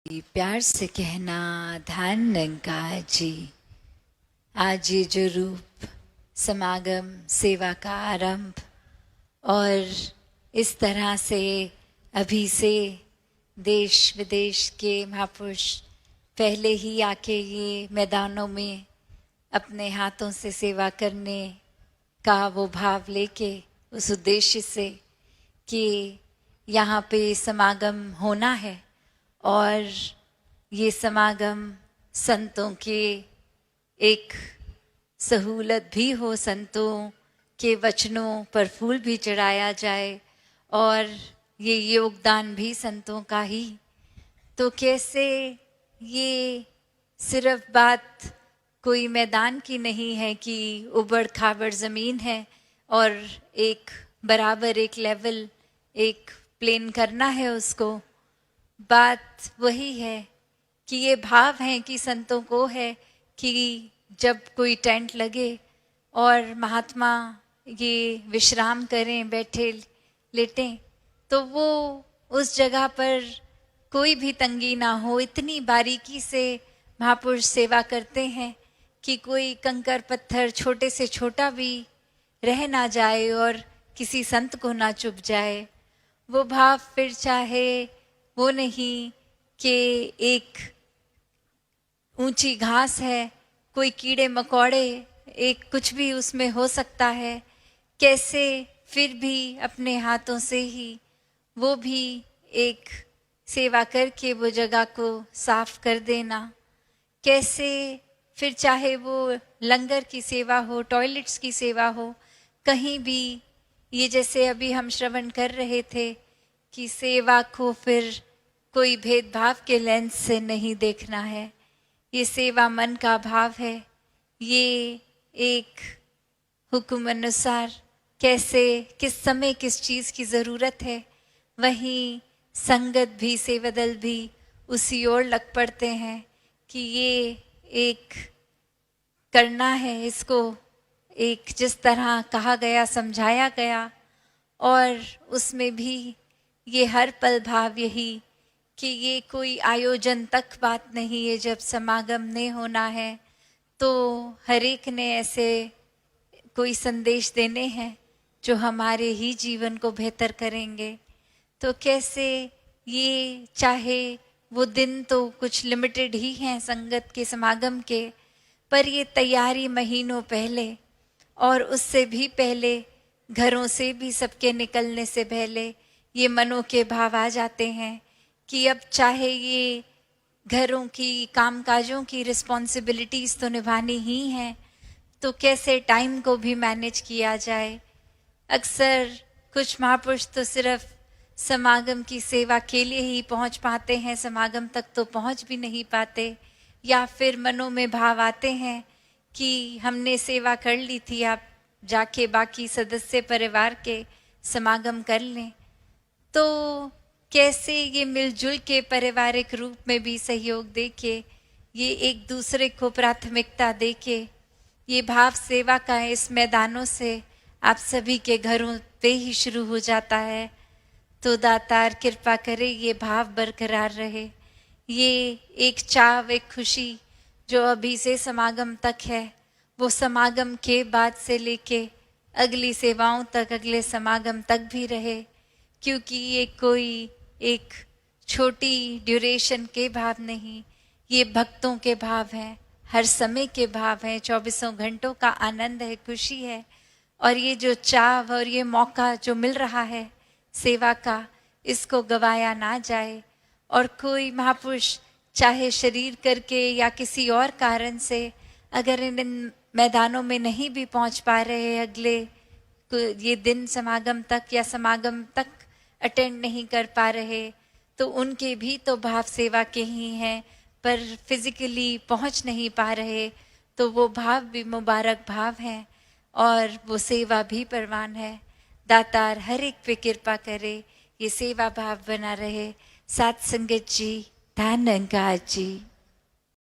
प्यार से कहना धानंका जी। आज ये जो रूप समागम सेवा का आरंभ और इस तरह से अभी से देश विदेश के महापुरुष पहले ही आके ये मैदानों में अपने हाथों से सेवा करने का वो भाव लेके उस उद्देश्य से कि यहाँ पे समागम होना है और ये समागम संतों के एक सहूलत भी हो, संतों के वचनों पर फूल भी चढ़ाया जाए और ये योगदान भी संतों का ही। तो कैसे ये सिर्फ बात कोई मैदान की नहीं है कि उबड़ खाबड़ ज़मीन है और एक बराबर एक लेवल एक प्लेन करना है उसको। बात वही है कि ये भाव है कि संतों को है कि जब कोई टेंट लगे और महात्मा ये विश्राम करें, बैठे लेटें, तो वो उस जगह पर कोई भी तंगी ना हो। इतनी बारीकी से महापुरुष सेवा करते हैं कि कोई कंकर पत्थर छोटे से छोटा भी रह ना जाए और किसी संत को ना चुभ जाए। वो भाव फिर चाहे वो नहीं कि एक ऊंची घास है, कोई कीड़े मकोड़े, एक कुछ भी उसमें हो सकता है, कैसे फिर भी अपने हाथों से ही वो भी एक सेवा करके वो जगह को साफ कर देना। कैसे फिर चाहे वो लंगर की सेवा हो, टॉयलेट्स की सेवा हो, कहीं भी ये जैसे अभी हम श्रवण कर रहे थे कि सेवा को फिर कोई भेदभाव के लेंस से नहीं देखना है। ये सेवा मन का भाव है। ये एक हुक्म अनुसार कैसे किस समय किस चीज़ की ज़रूरत है, वहीं संगत भी सेवा दल भी उसी ओर लग पड़ते हैं कि ये एक करना है, इसको एक जिस तरह कहा गया समझाया गया और उसमें भी ये हर पल भाव यही कि ये कोई आयोजन तक बात नहीं है। जब समागम ने होना है तो हर एक ने ऐसे कोई संदेश देने हैं जो हमारे ही जीवन को बेहतर करेंगे। तो कैसे ये चाहे वो दिन तो कुछ लिमिटेड ही हैं संगत के समागम के, पर ये तैयारी महीनों पहले और उससे भी पहले घरों से भी सबके निकलने से पहले ये मनों के भाव आ जाते हैं कि अब चाहे ये घरों की कामकाजों की रिस्पॉन्सिबिलिटीज़ तो निभानी ही हैं, तो कैसे टाइम को भी मैनेज किया जाए। अक्सर कुछ महापुरुष तो सिर्फ समागम की सेवा के लिए ही पहुंच पाते हैं, समागम तक तो पहुंच भी नहीं पाते, या फिर मनों में भाव आते हैं कि हमने सेवा कर ली थी, आप जाके बाकी सदस्य परिवार के समागम कर लें। तो कैसे ये मिलजुल के पारिवारिक रूप में भी सहयोग देके, ये एक दूसरे को प्राथमिकता देके, ये भाव सेवा का इस मैदानों से आप सभी के घरों पे ही शुरू हो जाता है। तो दातार कृपा करे ये भाव बरकरार रहे। ये एक चाव, एक खुशी जो अभी से समागम तक है, वो समागम के बाद से लेके अगली सेवाओं तक, अगले समागम तक भी रहे, क्योंकि ये कोई एक छोटी ड्यूरेशन के भाव नहीं, ये भक्तों के भाव हैं, हर समय के भाव हैं, 24 घंटों का आनंद है, खुशी है। और ये जो चाव और ये मौका जो मिल रहा है सेवा का, इसको गवाया ना जाए। और कोई महापुरुष चाहे शरीर करके या किसी और कारण से अगर इन मैदानों में नहीं भी पहुंच पा रहे, अगले ये दिन समागम तक या समागम तक अटेंड नहीं कर पा रहे, तो उनके भी तो भाव सेवा के ही हैं, पर फिजिकली पहुंच नहीं पा रहे, तो वो भाव भी मुबारक भाव हैं और वो सेवा भी परवान है। दातार हर एक पे कृपा करे, ये सेवा भाव बना रहे। साथ संगत जी, धन्यवाद जी।